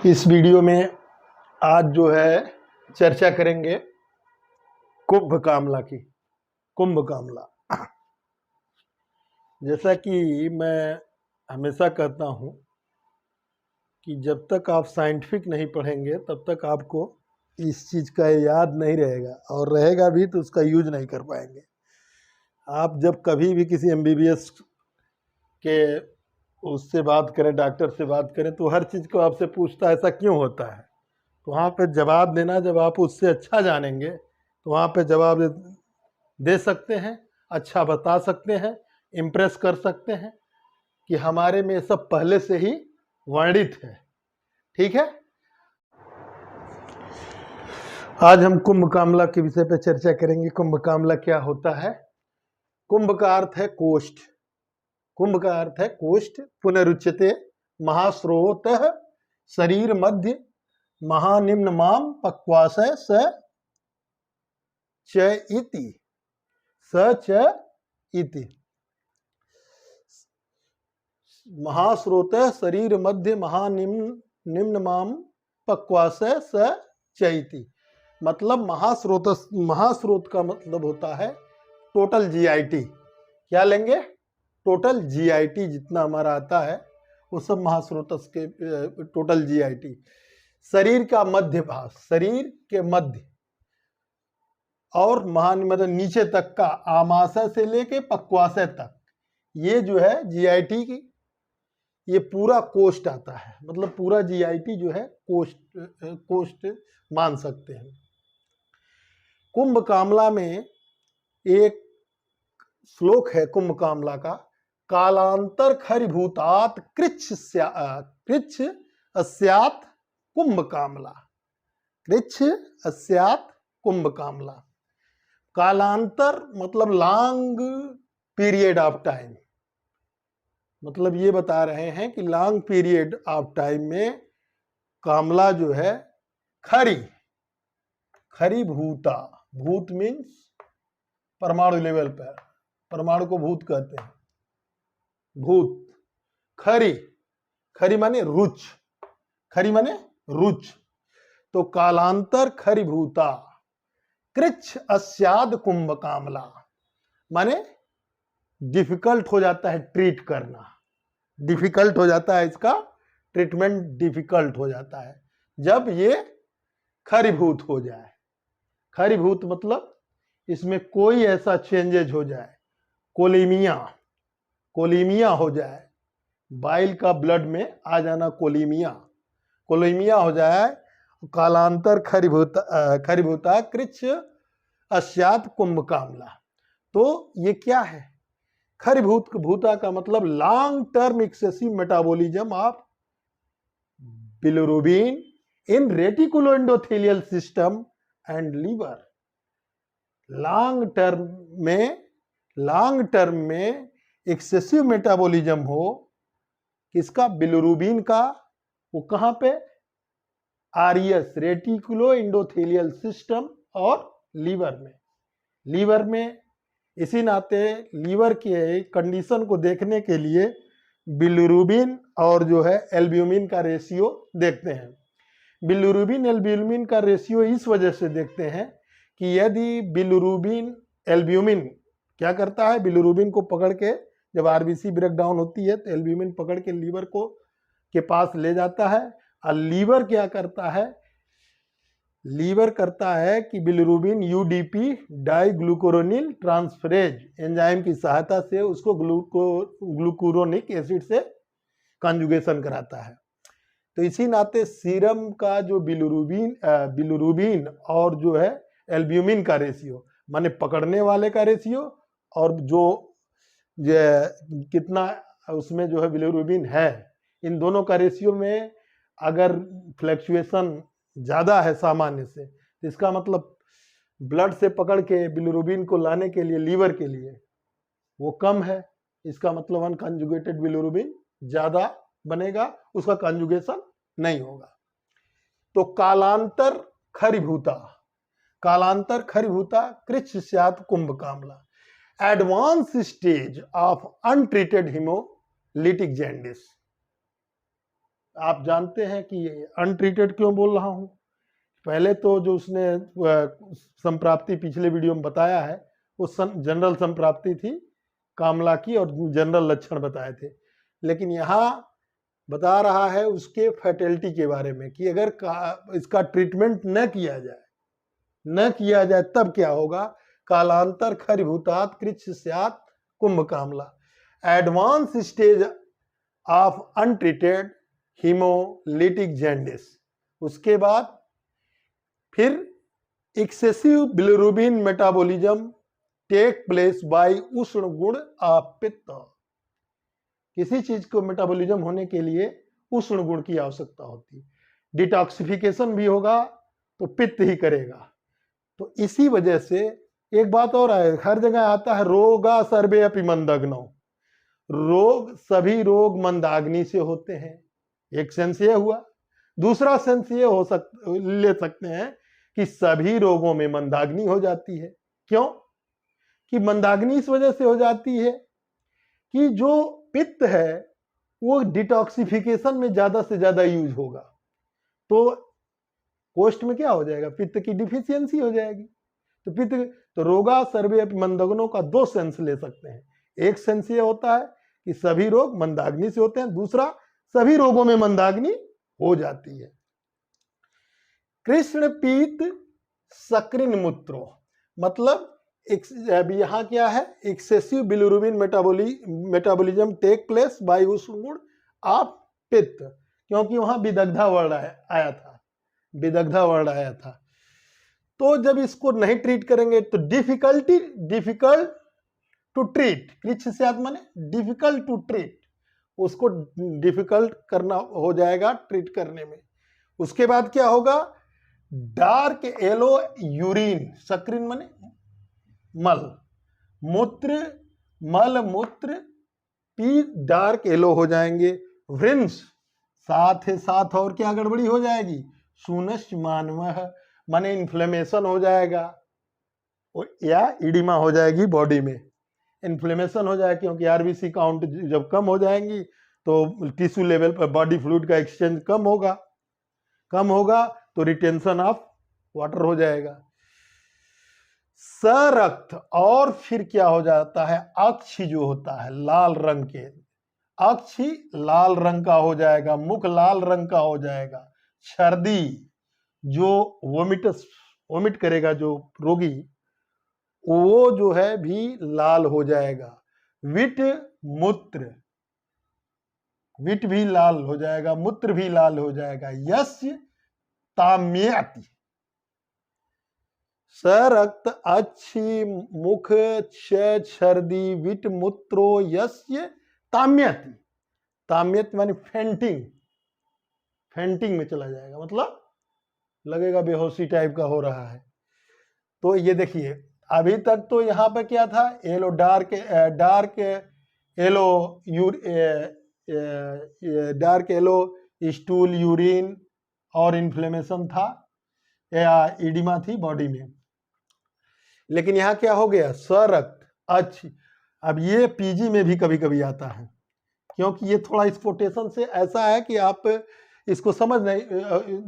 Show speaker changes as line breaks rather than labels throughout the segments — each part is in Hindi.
इस वीडियो में आज जो है चर्चा करेंगे कुंभ कामला की। कुंभ कामला, जैसा कि मैं हमेशा कहता हूँ कि जब तक आप साइंटिफिक नहीं पढ़ेंगे तब तक आपको इस चीज़ का याद नहीं रहेगा, और रहेगा भी तो उसका यूज नहीं कर पाएंगे। आप जब कभी भी किसी MBBS के उससे बात करें, डॉक्टर से बात करें, तो हर चीज़ को आपसे पूछता है ऐसा क्यों होता है, तो वहाँ पे जवाब देना, जब आप उससे अच्छा जानेंगे तो वहाँ पे जवाब दे सकते हैं, अच्छा बता सकते हैं, इम्प्रेस कर सकते हैं कि हमारे में सब पहले से ही वर्णित है। ठीक है, आज हम कुंभ कामला के विषय पर चर्चा करेंगे। कुंभ कामला क्या होता है? कुंभ का अर्थ है कोष्ठ। कुंभ का अर्थ है कोष्ठ। पुनरुच्यते महास्रोतः शरीर मध्य महानिम्न माम पक्वाशय स च इति। स च इति। महास्रोतः शरीर मध्य महानिम्न माम पक्वाशय स च इति। मतलब महास्रोत का मतलब होता है टोटल GIT। क्या लेंगे? टोटल GIT जितना हमारा आता है वो सब महास्रोत के टोटल GIT। शरीर का मध्य भाग, शरीर के मध्य और मतलब नीचे तक का, आमाशय से लेके पक्वाशय तक, ये जो है GIT की, ये पूरा कोष्ठ आता है। मतलब पूरा GIT जो है कोष्ठ मान सकते हैं। कुंभ कामला में एक श्लोक है कुंभ कामला का, कालांतर खरीभूतात कृच्छ अस्यात् कुंभ कामला। कृच्छ अस्यात् कुंभ कामला। कालांतर मतलब लॉन्ग पीरियड ऑफ टाइम। मतलब ये बता रहे हैं कि लॉन्ग पीरियड ऑफ टाइम में कामला जो है खरीभूता। भूत मीन्स परमाणु लेवल पर, परमाणु को भूत कहते हैं। भूत। खरी माने रुच। खरी माने रुच। तो कालांतर खरीभूता कृच्छ अस्याद कुंभ कामला माने डिफिकल्ट हो जाता है ट्रीट करना। डिफिकल्ट हो जाता है, इसका ट्रीटमेंट डिफिकल्ट हो जाता है जब ये खरीभूत हो जाए। खरीभूत मतलब इसमें कोई ऐसा चेंजेज हो जाए, कोलीमिया हो जाए, बाइल का ब्लड में आ जाना, कोलीमिया हो जाए। कालांतर खरीभूता कृच्छ अस्यात् कुंभ कामला। तो ये क्या है? खरीभूता का मतलब long term excessive metabolism of bilirubin in reticuloendothelial system and liver. Long term में एक्सेसिव मेटाबॉलिज्म हो किसका? बिलिरुबिन का। वो कहां पे? RES रेटिकुलो एंडोथेलियल सिस्टम और लीवर में। इसी नाते लीवर के कंडीशन को देखने के लिए बिलिरुबिन और जो है एल्ब्यूमिन का रेशियो देखते हैं। बिलिरुबिन एल्ब्यूमिन का रेशियो इस वजह से देखते हैं कि यदि बिलिरुबिन एल्ब्यूमिन क्या करता है, बिलिरुबिन को पकड़ के जब RBC ब्रेक डाउन होती है तो एल्ब्यूमिन पकड़ के लीवर को के पास ले जाता है। और लीवर क्या करता है? लीवर करता है कि बिलिरुबिन UDP डाइग्लूकुरोनिल ट्रांसफरेज एंजाइम की सहायता से उसको ग्लूकुरोनिक एसिड से कंजुगेशन कराता है। तो इसी नाते सीरम का जो बिलिरुबिन और जो है एल्ब्यूमिन का रेशियो, माने पकड़ने वाले का रेशियो और जो कितना उसमें जो है बिलिरुबिन है, इन दोनों का रेशियो में अगर फ्लक्चुएशन ज़्यादा है सामान्य से, तो इसका मतलब ब्लड से पकड़ के बिलिरुबिन को लाने के लिए लीवर के लिए वो कम है। इसका मतलब अनकंजुगेटेड बिलिरुबिन ज़्यादा बनेगा, उसका कंजुगेशन नहीं होगा। तो कालांतर खरीभूता कृच्छ स्यात् कुंभ कामला। Advance stage of untreated haemolytic jaundice. आप जानते हैं कि अनट्रीटेड क्यों बोल रहा हूं। पहले तो जो उसने संप्राप्ति पिछले वीडियो में बताया है वो जनरल संप्राप्ति थी कामला की, और जनरल लक्षण बताए थे। लेकिन यहाँ बता रहा है उसके फैटलिटी के बारे में कि अगर इसका ट्रीटमेंट न किया जाए तब क्या होगा। कालांतर खरिभूतात कृच्छ स्यात् कुंभ कामला। Advance stage of untreated haemolytic jaundice. उसके बाद फिर excessive bilirubin metabolism take place by उष्ण गुण ऑफ पित्त। किसी चीज को मेटाबॉलिज्म होने के लिए उष्ण गुण की आवश्यकता होती है। डिटॉक्सिफिकेशन भी होगा तो पित्त ही करेगा। तो इसी वजह से एक बात और है, हर जगह आता है रोगा सर्वे अपि मंदग्नौ। सभी रोग मंदाग्नि से होते हैं। एक सेंस ये हुआ। दूसरा सेंस ये ले सकते हैं कि सभी रोगों में मंदाग्नि हो जाती है। क्यों कि मंदाग्नि इस वजह से हो जाती है कि जो पित्त है वो डिटॉक्सिफिकेशन में ज्यादा से ज्यादा यूज होगा, तो पोस्ट में क्या हो जाएगा, पित्त की डिफिशियंसी हो जाएगी। तो रोगा सर्वे मंदग्नों का दो सेंस ले सकते हैं। एक सेंस ये होता है कि सभी रोग मंदाग्नि से होते हैं, दूसरा सभी रोगों में मंदाग्नि हो जाती है। कृष्ण पीत सक्रिन मूत्रो मतलब यहाँ क्या है, excessive bilirubin metabolism take place by उष्ण गुण ऑफ पित्त, क्योंकि वहां विदग्धा वर्ड आया था। तो जब इसको नहीं ट्रीट करेंगे तो डिफिकल्ट टू ट्रीट, कृच्छ स्यात् माने डिफिकल्ट टू ट्रीट, उसको डिफिकल्ट करना हो जाएगा ट्रीट करने में। उसके बाद क्या होगा, डार्क येलो यूरिन, सक्रिन माने मल मूत्र पी डार्क येलो हो जाएंगे। व्रिंस साथ ही साथ और क्या गड़बड़ी हो जाएगी, सुनश मानवः माने इन्फ्लेमेशन हो जाएगा या इडिमा हो जाएगी, बॉडी में इन्फ्लेमेशन हो जाएगा, क्योंकि आरबीसी काउंट जब कम हो जाएंगी तो टिश्यू लेवल पर बॉडी फ्लूइड का एक्सचेंज कम होगा तो रिटेंशन ऑफ वाटर हो जाएगा। सरक्त, और फिर क्या हो जाता है, अक्षि जो होता है लाल रंग के, अक्षि लाल रंग का हो जाएगा, मुख लाल रंग का हो जाएगा। छर्दी, जो वोमिट करेगा जो रोगी, वो जो है भी लाल हो जाएगा। विट भी लाल हो जाएगा, मूत्र भी लाल हो जाएगा। यस्य ताम्यति, सरक्त अच्छी मुख छर्दी विट मूत्रो यस्य ताम्यति। ताम्यत माने फेंटिंग में चला जाएगा, मतलब लगेगा बेहोशी टाइप का हो रहा है। तो ये देखिए अभी तक तो यहाँ पे क्या था, yellow dark yellow stool urine और इन्फ्लेमेशन था या इडिमा थी बॉडी में। लेकिन यहाँ क्या हो गया, सरक्त अच्छी। अब ये पीजी में भी कभी कभी आता है, क्योंकि ये थोड़ा इस कोटेशन से ऐसा है कि आप इसको समझ नहीं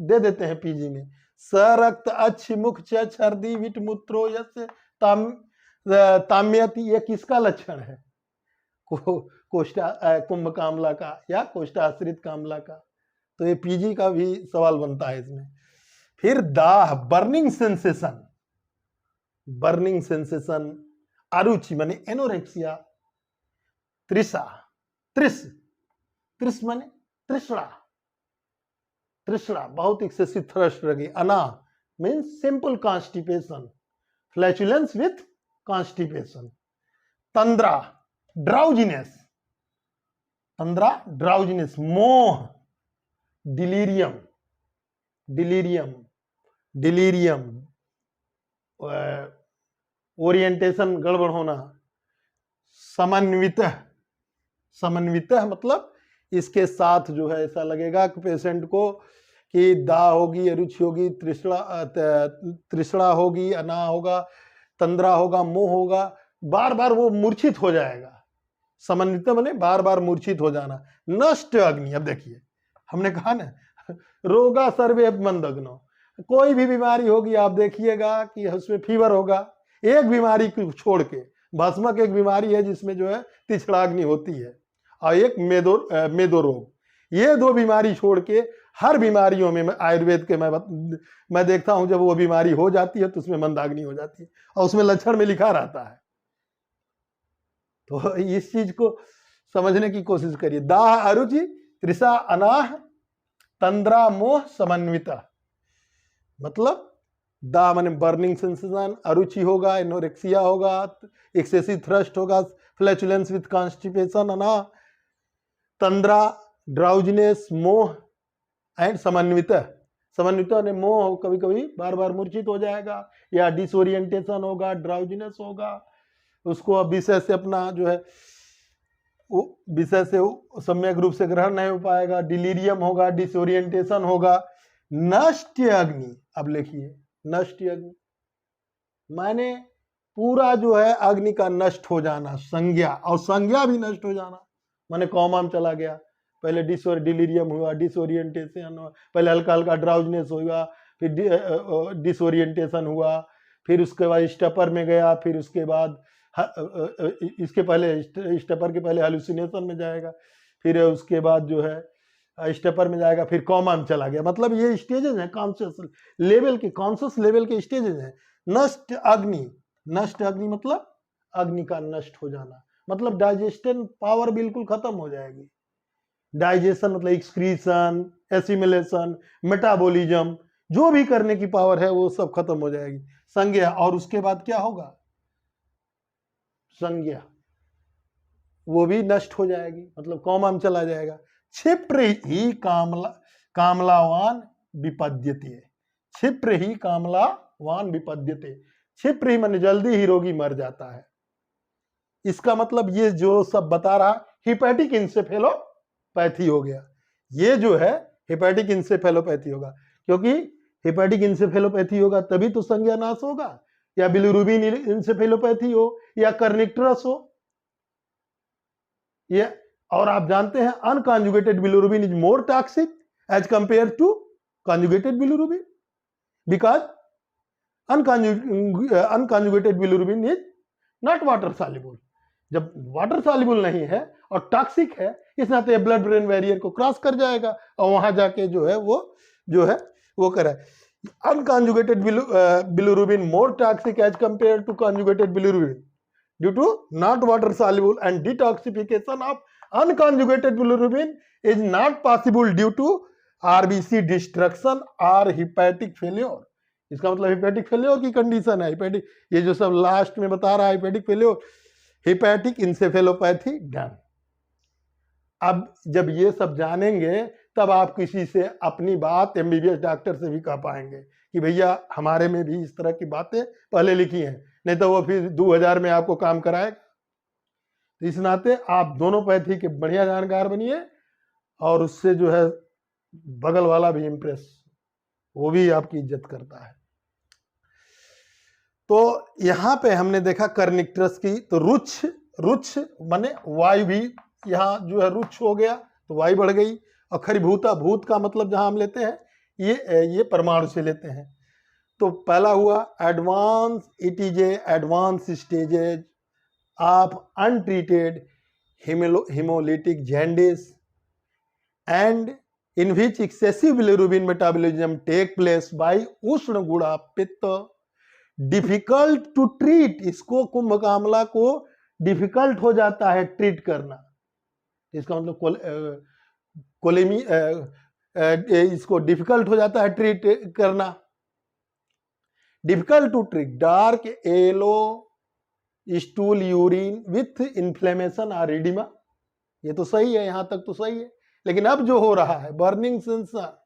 दे देते हैं पीजी में। सरक्त अच्छी मुख छर्दी विट मूत्रो यस्य ताम्यति, ये किसका लक्षण है, कुंभ कामला का या कोष्ठाश्रित कामला का। तो ये पीजी का भी सवाल बनता है इसमें। फिर दाह, बर्निंग सेंसेशन, अरुचि माने एनोरेक्सिया, त्रिस माने तृष्णा बहुत एक्सेसिव थ्रस्ट लगी। अना means simple constipation, flatulence with constipation. तंद्रा ड्राउजीनेस, मोह, डिलीरियम, ओरिएंटेशन गड़बड़ होना। समन्वित मतलब इसके साथ जो है ऐसा लगेगा कि पेशेंट को कि दाह होगी, अरुचि होगी, तृष्णा होगी, अना होगा, तंद्रा होगा, मोह होगा, बार बार वो मूर्छित हो जाएगा। समन्वित माने बार बार मूर्छित हो जाना। नष्ट अग्नि, अब देखिए हमने कहा ना, रोगा सर्वे मंदग्नो, कोई भी बीमारी होगी आप देखिएगा कि उसमें फीवर होगा। एक बीमारी को छोड़ के, भस्मक एक बीमारी है जिसमें जो है तीक्ष्णाग्नि होती है, और एक मेदो रोग, ये दो बीमारी छोड़ के हर बीमारियों में आयुर्वेद के मैं देखता हूं, जब वो बीमारी हो जाती है तो उसमें मंदाग्नि हो जाती है, और उसमें लक्षण में लिखा रहता है। तो इस चीज को समझने की कोशिश करिए। दाह अरुचि, तृषा अनाह, तंद्रा मोह समन्विता, मतलब दाह माने बर्निंग सेंसेशन, अरुचि होगा, एनोरेक्सिया होगा, एक्सेसिव थ्रस्ट होगा, flatulence with constipation, Ana, तंद्रा drowsiness, मोह एंड समन्विता। समन्विता ने मोह, कभी कभी बार बार मूर्छित हो जाएगा, या डिसोरिएंटेशन होगा, ड्राउजीनेस होगा, उसको अब विषय से अपना जो है विषय से सम्यक रूप से ग्रहण नहीं हो पाएगा, डिलीरियम होगा, डिसोरिएंटेशन होगा। नष्ट अग्नि, अब लिखिए नष्ट अग्नि माने पूरा जो है अग्नि का नष्ट हो जाना, संज्ञा, और संज्ञा भी नष्ट हो जाना, माने कॉमा में चला गया, पहले डिलीरियम हुआ, डिसोरिएंटेशन हुआ, पहले हल्का हल्का ड्राउजनेस हुआ, फिर डिसोरिएंटेशन हुआ, फिर उसके बाद स्टपर में गया, फिर उसके बाद इसके पहले स्टपर के पहले हेलुसिनेशन में जाएगा, फिर उसके बाद जो है स्टेपर में जाएगा, फिर कॉमा में चला गया। मतलब ये स्टेजेस हैं, कॉन्शियस लेवल के स्टेजेस हैं। नष्ट अग्नि, नष्ट अग्नि मतलब अग्नि का नष्ट हो जाना, मतलब डाइजेशन पावर बिल्कुल खत्म हो जाएगी। डाइजेशन मतलब एक्सक्रीशन, एसिमिलेशन, मेटाबॉलिज्म, जो भी करने की पावर है वो सब खत्म हो जाएगी। संज्ञा, और उसके बाद क्या होगा, संज्ञा वो भी नष्ट हो जाएगी, मतलब कॉमा में चला जाएगा। क्षिप्र ही कामलावान विपद्यते, क्षिप्र ही कामलावान विपद्यते, क्षिप्र ही माने जल्दी ही रोगी मर जाता है। इसका मतलब ये जो सब बता रहा, हिपैटिक इंसेफेलोपैथी हो गया, ये जो है हिपैटिक इंसेफेलोपैथी होगा, क्योंकि हिपैटिक इंसेफेलोपैथी होगा तभी तो संज्ञा नाश होगा, या बिलिरुबिन इंसेफेलोपैथी हो, या कर्निक्टरस हो। ये, और आप जानते हैं unconjugated bilirubin is more toxic as compare to conjugated bilirubin, because unconjugated bilirubin is not water soluble. जब वाटर सॉल्युबल नहीं है और टॉक्सिक है, इस नाते ब्लड ब्रेन बैरियर को क्रॉस कर जाएगा और वहां जाके जो है वो करे। Unconjugated bilirubin more toxic as compare to conjugated bilirubin due to not water soluble, and detoxification of unconjugated bilirubin is not possible due to RBC destruction or hepatic failure। इसका मतलब हिपैटिक फेलियर की कंडीशन है, हिपैटिक, ये जो सब लास्ट में बता रहा है hepatic failure, hepatic encephalopathy done. अब जब ये सब जानेंगे तब आप किसी से अपनी बात एमबीबीएस डॉक्टर से भी कह पाएंगे कि भैया हमारे में भी इस तरह की बातें पहले लिखी हैं, नहीं तो वो फिर 2000 में आपको काम कराएगा। तो इस नाते आप दोनों पैथी के बढ़िया जानकार बनिए, और उससे जो है बगल वाला भी इम्प्रेस, वो भी आपकी इज्जत करता है। तो यहाँ पे हमने देखा कर्निक्टरस की, तो रुच्छ माने वायु भी यहाँ जो है रुच्छ हो गया, तो वायु बढ़ गई। और खरीभूता, भूत का मतलब जहां हम लेते हैं ये परमाणु से लेते हैं। तो पहला हुआ advance, it is advance stages of untreated hemolytic jaundice and in which excessive bilirubin metabolism take place by उष्ण गुणा पित्त, डिफिकल्ट टू ट्रीट, इसको कुंभ कामला को डिफिकल्ट हो जाता है ट्रीट करना। इसका मतलब कोलेमी, इसको डिफिकल्ट हो जाता है ट्रीट करना। Difficult to treat, dark yellow stool urine with inflammation और एडिमा, ये तो सही है, यहां तक तो सही है। लेकिन अब जो हो रहा है burning sensation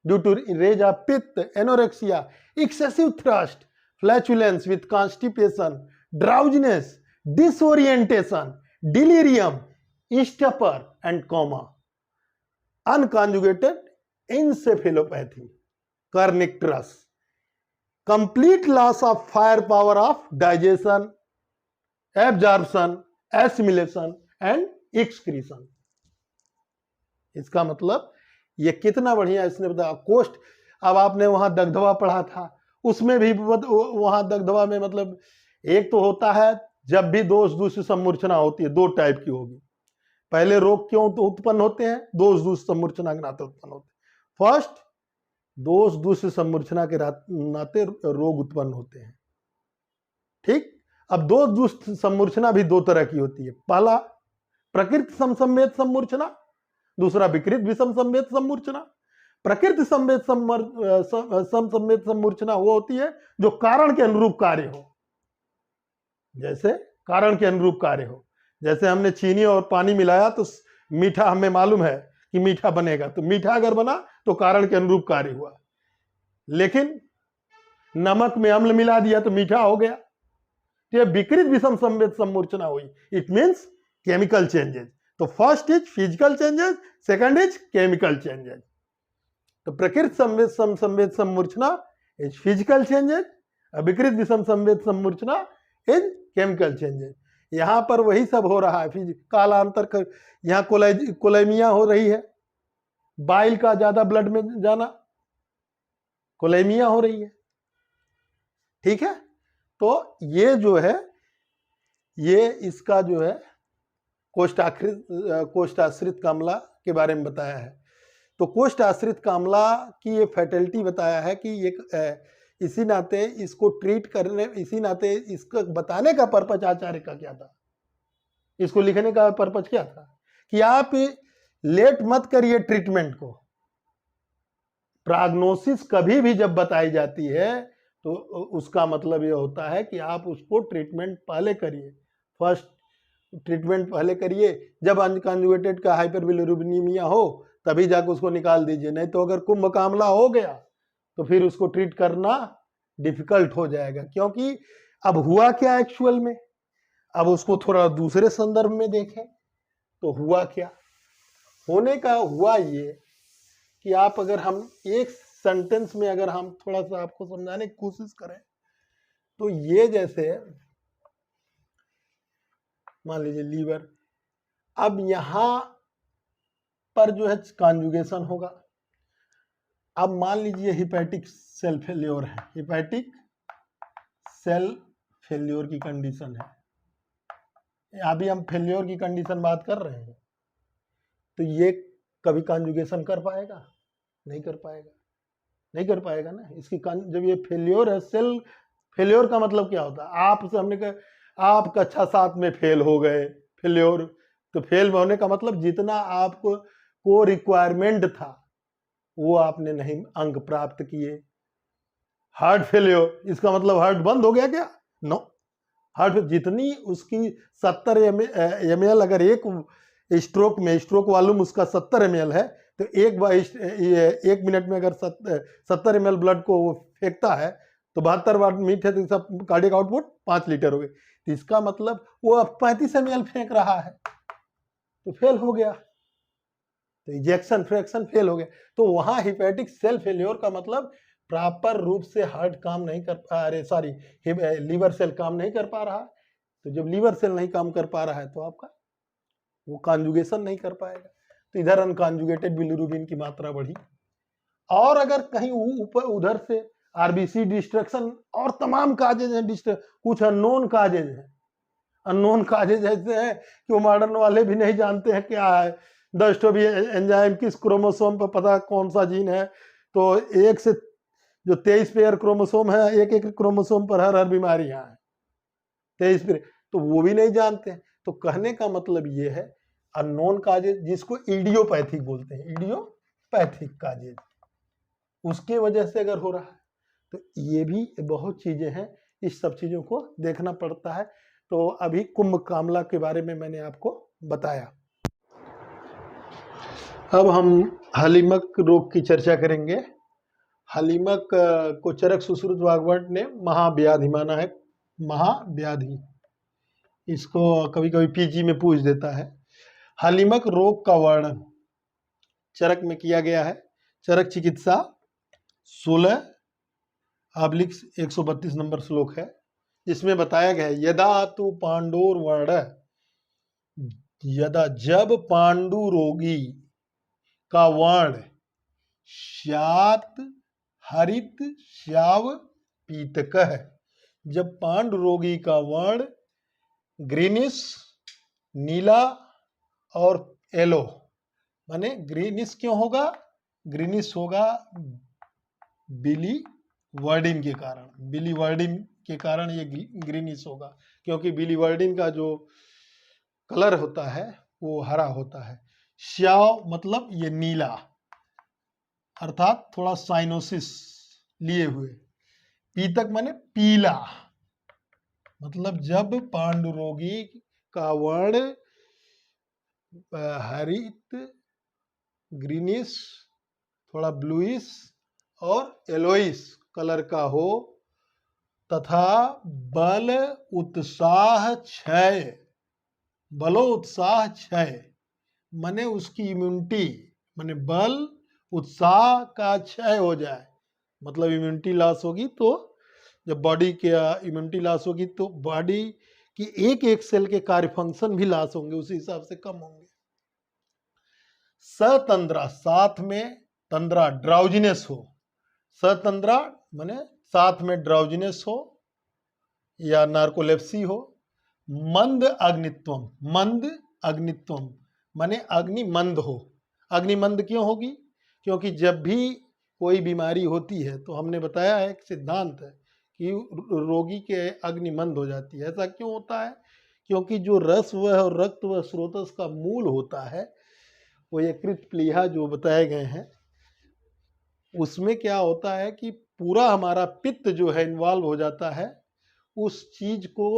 due to raise of pitta, anorexia, excessive thirst, flatulence with constipation, drowsiness, disorientation, delirium, stupor and coma, unconjugated encephalopathy, kernicterus, complete loss of firepower of digestion, absorption, assimilation and excretion। इसका मतलब ये कितना बढ़िया इसने बताया। कोष्ठ, अब आपने वहां दग्धवा पढ़ा था, उसमें भी वहां दग्धवा में मतलब एक तो होता है जब भी दोष दूसरी सम्मूर्छना होती है, 2 टाइप की होगी। पहले रोग क्यों तो उत्पन्न होते हैं? दोष दूसरी सम्मूर्छना के नाते उत्पन्न होते हैं। फर्स्ट, दोष दूसरी सम्मूर्छना के नाते रोग उत्पन्न होते हैं। ठीक। अब दोष दूसरी सम्मूर्छना भी 2 तरह की होती है। पहला प्रकृति समसंवेद सम्मूर्छना, दूसरा विकृत विषम संवेद सम्मूर्छना। प्रकृति संवेद समसंवेद सम्मूर्छना वो होती है जो कारण के अनुरूप कार्य हो। जैसे कारण के अनुरूप कार्य हो, जैसे हमने चीनी और पानी मिलाया तो मीठा हमें मालूम है कि मीठा बनेगा, तो मीठा अगर बना तो कारण के अनुरूप कार्य हुआ। लेकिन नमक में अम्ल मिला दिया तो मीठा हो गया, तो ये विकृत विषम संवेद सम्मूर्छना हुई। It means chemical changes. तो first is physical changes, second is chemical changes. तो प्रकृति संवेद संवेद सम्मूर्छना इज फिजिकल चेंजेस, विकृत विषम संवेद सम्मूर्छना इज केमिकल चेंजेस। यहां पर वही सब हो रहा है। कालांतर यहाँ कोलेमिया हो रही है, बाइल का ज्यादा ब्लड में जाना, कोलेमिया हो रही है। ठीक है। तो ये जो है, ये इसका जो है कोष्ठाश्रित कामला के बारे में बताया है। तो कोष्ठाश्रित कामला की ये फैटलिटी बताया है कि ये इसी नाते इसको ट्रीट करने, इसी नाते इसको बताने का पर्पज आचार्य का क्या था, इसको लिखने का पर्पज क्या था कि आप लेट मत करिए ट्रीटमेंट को। प्रोग्नोसिस कभी भी जब बताई जाती है तो उसका मतलब ये होता है कि आप उसको ट्रीटमेंट पहले करिए। फर्स्ट ट्रीटमेंट पहले करिए, जब अनकंजुगेटेड का हाइपरबिलिरुबिनीमिया हो तभी जाकर उसको निकाल दीजिए। नहीं तो अगर कुंभ कामला हो गया तो फिर उसको ट्रीट करना डिफिकल्ट हो जाएगा। क्योंकि अब हुआ क्या एक्चुअल में, अब उसको थोड़ा दूसरे संदर्भ में देखें तो हुआ क्या। होने का हुआ ये कि आप अगर हम एक सेंटेंस में अगर हम थोड़ा सा आपको समझाने की कोशिश करें तो ये जैसे मान लीजिए लीवर, अब यहां पर जो है कॉन्जुगेशन होगा। अब मान लीजिए हिपैटिक सेल फेल्योर है, हिपैटिक सेल फेल्योर की कंडीशन है, अभी हम फेल्योर की कंडीशन बात कर रहे हैं। तो ये कभी कॉन्जुगेशन कर पाएगा? नहीं कर पाएगा, नहीं कर पाएगा ना। इसकी जब ये फेल्योर है, सेल फेल्योर का मतलब क्या होता है? आपसे हमने कहा आप कक्षा 7 में फेल हो गए, फेल्योर। तो फेल होने का मतलब जितना आपको को रिक्वायरमेंट था वो आपने नहीं अंक प्राप्त किए। हार्ट फेल्योर, इसका मतलब हार्ट बंद हो गया क्या? नो। हार्ट जितनी उसकी 70 ml, अगर एक स्ट्रोक में, स्ट्रोक वॉल्यूम उसका 70 ml है, तो एक मिनट में अगर 70 ml ब्लड को वो फेंकता है तो 72 बार मीट है, तो सब कार्डियक आउटपुट 5 लीटर हो गए। तो इसका मतलब वो अब 35 ml फेंक रहा है, तो फेल हो गया। तो इजेक्शन फ्रैक्शन फेल हो गया। तो वहां हिपैटिक सेल फेल्योर का मतलब प्रॉपर रूप से हार्ट काम नहीं कर पा, अरे सॉरी, लीवर सेल काम नहीं कर पा रहा। तो जब लीवर सेल नहीं काम कर पा रहा है तो आपका वो कॉन्जुगेशन नहीं कर पाएगा। तो इधर अनकॉन्जुगेटेड बिलिरुबिन की मात्रा बढ़ी। और अगर कहीं ऊपर उधर से आरबीसी डिस्ट्रक्शन और तमाम काजेज हैं, कुछ अननोन काजेज हैं। अननोन काजेज ऐसे हैं कि वो मॉडर्न वाले भी नहीं जानते हैं क्या है। 10 भी एंजाइम किस क्रोमोसोम पर पता कौन सा जीन है। तो एक से जो 23 पेयर क्रोमोसोम है, एक एक क्रोमोसोम पर हर बीमारियां हैं, 23 पेयर, तो वो भी नहीं जानते हैं। तो कहने का मतलब ये है अननोन काजेज, जिसको इडियोपैथिक बोलते हैं, इडियोपैथिक काजेज, उसके वजह से अगर हो रहा है तो ये भी बहुत चीजें हैं, इस सब चीजों को देखना पड़ता है। तो अभी कुंभ कामला के बारे में मैंने आपको बताया। अब हम हलीमक रोग की चर्चा करेंगे। हलीमक को चरक सुश्रुत वाग्भट ने महाव्याधि माना है। महाव्याधि, इसको कभी कभी पीजी में पूछ देता है। हलीमक रोग का वर्णन चरक में किया गया है। चरक चिकित्सा 16/132 नंबर श्लोक है, जिसमें बताया गया है यदा तु पांडोर वर्ण, यदा जब पांडु रोगी का वर्ण श्यात हरित श्याव पीतकः। जब पांडु रोगी का वर्ण ग्रीनिश, नीला और येलो, माने ग्रीनिश क्यों होगा? ग्रीनिश होगा बिली वर्डिन के कारण। बिली वर्डिन के कारण ये ग्रीनिश होगा, क्योंकि बिली वर्डिन का जो कलर होता है वो हरा होता है। श्याव मतलब ये नीला, अर्थात थोड़ा साइनोसिस लिए हुए। पीतक माने पीला, मतलब जब पांडु रोगी का वर्ण हरित, ग्रीनिश, थोड़ा ब्लूइश और येलोइश कलर का हो, तथा बल उत्साह क्षय, बलो उत्साह क्षय माने उसकी इम्यूनिटी, माने बल उत्साह का क्षय हो जाए, मतलब इम्यूनिटी लॉस होगी। तो जब बॉडी के इम्यूनिटी लॉस होगी तो बॉडी की एक एक सेल के कार्य फंक्शन भी लॉस होंगे, उसी हिसाब से कम होंगे। सतंद्रा, साथ में तंद्रा ड्राउजीनेस हो, सतंद्रा माने साथ में ड्राउजीनेस हो या नार्कोलेप्सी हो। मंद अग्नित्वम, मंद अग्नित्वम माने अग्नि मंद हो। अग्नि मंद क्यों होगी? क्योंकि जब भी कोई बीमारी होती है तो हमने बताया है, एक सिद्धांत है कि रोगी के अग्नि मंद हो जाती है। ऐसा क्यों होता है? क्योंकि जो रस वह और रक्त व स्रोतस का मूल होता है, वो यकृत प्लीहा जो बताए गए हैं, उसमें क्या होता है कि पूरा हमारा पित्त जो है इन्वॉल्व हो जाता है उस चीज को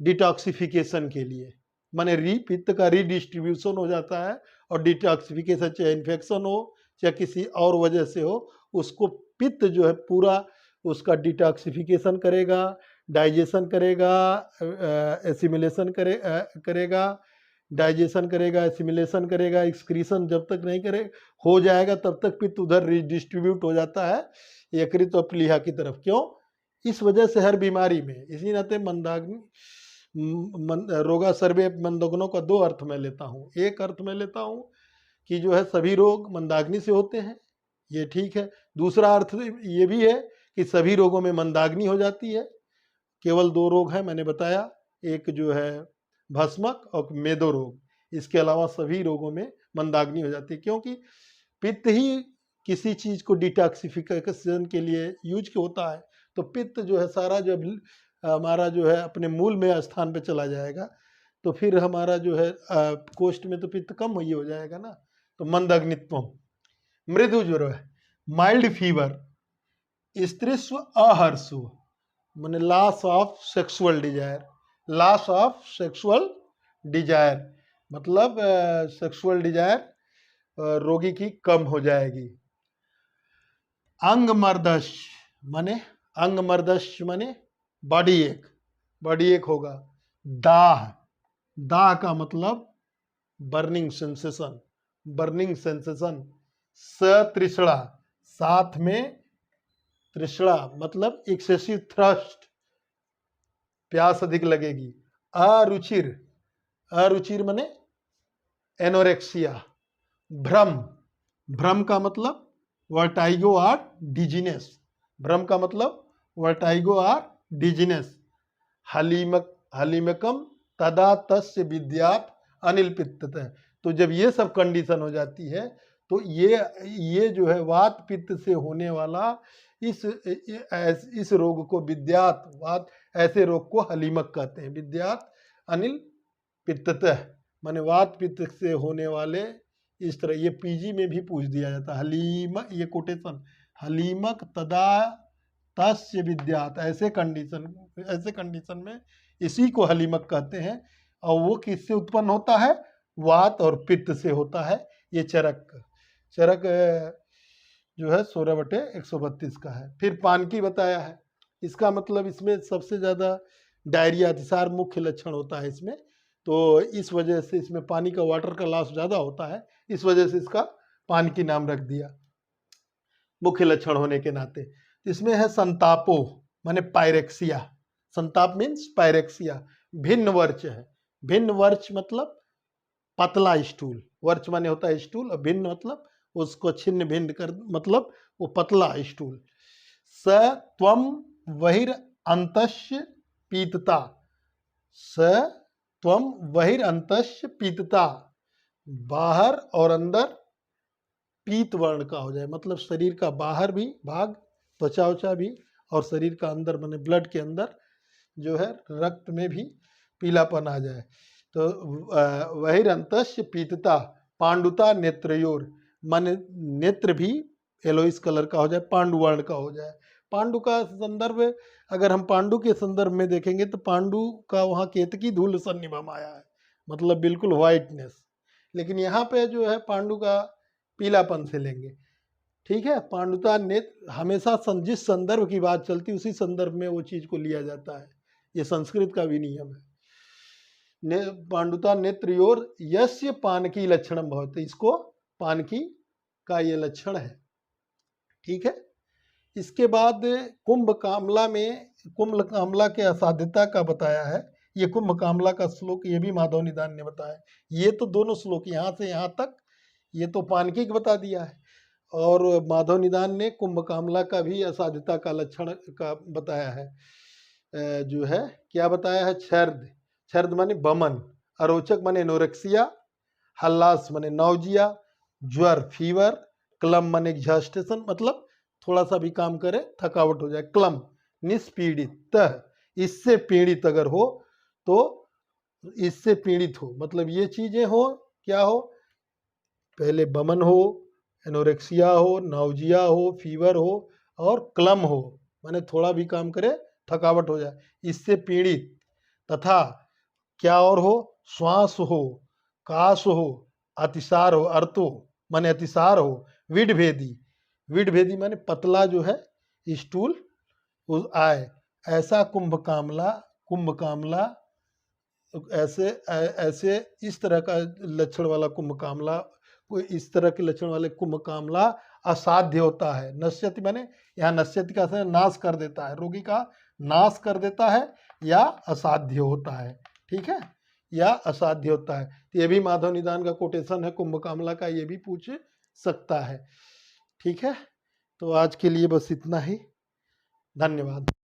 डिटॉक्सिफिकेशन के लिए, माने पित्त का रीडिस्ट्रीब्यूशन हो जाता है और डिटॉक्सिफिकेशन, चाहे इन्फेक्शन हो चाहे किसी और वजह से हो, उसको पित्त जो है पूरा उसका डिटॉक्सिफिकेशन करेगा, डाइजेशन करेगा, एसिमिलेशन करेगा, डाइजेशन करेगा, एसिमिलेशन करेगा, एक्सक्रीशन जब तक नहीं करे हो जाएगा तब तक पित्त उधर रिडिस्ट्रीब्यूट हो जाता है यकृत और प्लीहा की तरफ। क्यों? इस वजह से हर बीमारी में, इसी नाते मंदाग्नि रोगा सर्वे मंदग्नों का दो अर्थ में लेता हूँ। एक अर्थ में लेता हूँ कि जो है सभी रोग मंदाग्नि से होते हैं, ये ठीक है। दूसरा अर्थ ये भी है कि सभी रोगों में मंदाग्नि हो जाती है। केवल दो रोग हैं मैंने बताया, एक जो है भस्मक और मेदो रोग, इसके अलावा सभी रोगों में मंदाग्नि हो जाती है, क्योंकि पित्त ही किसी चीज को डिटॉक्सिफिकेशन के लिए यूज होता है। तो पित्त जो है सारा जब हमारा जो है अपने मूल में स्थान पे चला जाएगा तो फिर हमारा जो है कोष्ठ में तो पित्त कम ही हो जाएगा ना। तो मंदग्नित्वम। मृदु ज्वर है, माइल्ड फीवर, स्त्रीस्व अहर्षु माने loss of sexual desire, loss of sexual desire मतलब सेक्सुअल डिजायर रोगी की कम हो जाएगी। अंगमर्दश माने, अंगमर्दश माने बॉडी एक, बॉडी एक होगा। दाह, दाह का मतलब बर्निंग सेंसेशन, बर्निंग सेंसेशन। सतृष्णा, साथ में तृष्णा मतलब एक्सेसिव थ्रस्ट, प्यास अधिक लगेगी। अरुचिर, अरुचिर माने एनोरेक्सिया। भ्रम, भ्रम का मतलब वर्टाइगो और डिजीनेस, भ्रम का मतलब वर्टाइगो और डिजीनेस। हलीमक, हलीमकम तदा तस्य विद्यात अनिल पित्त। तो जब ये सब कंडीशन हो जाती है तो ये जो है वात पित्त से होने वाला इस रोग को विद्यात, वात ऐसे रोग को हलीमक कहते हैं। विद्यात अनिल पित्ततः माने वात पित्त से होने वाले इस तरह, ये पीजी में भी पूछ दिया जाता है हलीमक, ये कोटेशन हलीमक तदा तस्य विद्यात, ऐसे कंडीशन में इसी को हलीमक कहते हैं। और वो किससे उत्पन्न होता है? वात और पित्त से होता है। ये चरक, चरक जो है 16/132 का है। फिर पानकी बताया है, इसका मतलब इसमें सबसे ज़्यादा डायरिया अतिसार मुख्य लक्षण होता है इसमें, तो इस वजह से इसमें पानी का, वाटर का लॉस ज़्यादा होता है, इस वजह से इसका पानकी नाम रख दिया मुख्य लक्षण होने के नाते। इसमें है संतापो माने पायरेक्सिया, संताप मीन्स पायरेक्सिया। भिन्न वर्च है, भिन्न वर्च मतलब पतला स्टूल, वर्च माने होता है स्टूल और भिन्न मतलब उसको छिन्न भिन्न कर, मतलब वो पतला स्टूल। स त्वम वहिर अंतस्य पीतता, स त्वम वहिर अंतस्य पीतता, बाहर और अंदर पीत वर्ण का हो जाए, मतलब शरीर का बाहर भी भाग, त्वचा वचा भी, और शरीर का अंदर माने ब्लड के अंदर जो है रक्त में भी पीलापन आ जाए। तो वहिरंतस्य पीतता, पांडुता नेत्रयोर, माने नेत्र भी येलोइस कलर का हो जाए, पांडु वर्ण का हो जाए। पांडु का संदर्भ, अगर हम पांडु के संदर्भ में देखेंगे तो पांडु का वहाँ केतकी धूल सन्निभम आया है, मतलब बिल्कुल व्हाइटनेस। लेकिन यहाँ पे जो है पांडु का पीलापन से लेंगे, ठीक है। पांडुता नेत्र, हमेशा जिस संदर्भ की बात चलती उसी संदर्भ में वो चीज को लिया जाता है, ये संस्कृत का भी नियम है। पांडुता नेत्रयोर यस्य पानकी लक्षणम भवति, इसको पानकी का ये लक्षण है, ठीक है। इसके बाद कुंभ कामला में, कुंभ कामला के असाध्यता का बताया है। ये कुंभ कामला का श्लोक ये भी माधव निदान ने बताया। ये तो दोनों श्लोक यहाँ से यहाँ तक ये तो पानकी का बता दिया है, और माधव निदान ने कुंभ कामला का भी असाध्यता का लक्षण का बताया है। जो है क्या बताया है, छर्द, छर्द माने बमन, अरोचक माने एनोरेक्सिया, हल्लास माने नौजिया, ज्वर फीवर, क्लम माने एग्जास्टेशन, मतलब थोड़ा सा भी काम करे थकावट हो जाए। क्लम निष्पीड़ित, इससे पीड़ित अगर हो तो, इससे पीड़ित हो, मतलब ये चीजें हो, क्या हो, पहले बमन हो, एनोरेक्सिया हो, नाउजिया हो, फीवर हो, और क्लम हो, माने थोड़ा भी काम करे थकावट हो जाए, इससे पीड़ित। तथा क्या और हो, श्वास हो, काश हो, अतिसार हो, अर्थो माने अतिसार हो, विडभेदी, विडभेदी माने पतला जो है स्टूल आए, ऐसा कुंभ कामला, कुंभ कामला ऐसे ऐसे इस तरह का लक्षण वाला कुंभ कामला, कोई इस तरह के लक्षण वाले कुंभ कामला असाध्य होता है। नश्यति माने यहाँ नश्यति का अर्थ नाश कर देता है, रोगी का नाश कर देता है, या असाध्य होता है, ठीक है, या असाध्य होता है। तो ये भी माधव निदान का कोटेशन है कुंभ कामला का, ये भी पूछ सकता है, ठीक है। तो आज के लिए बस इतना ही, धन्यवाद।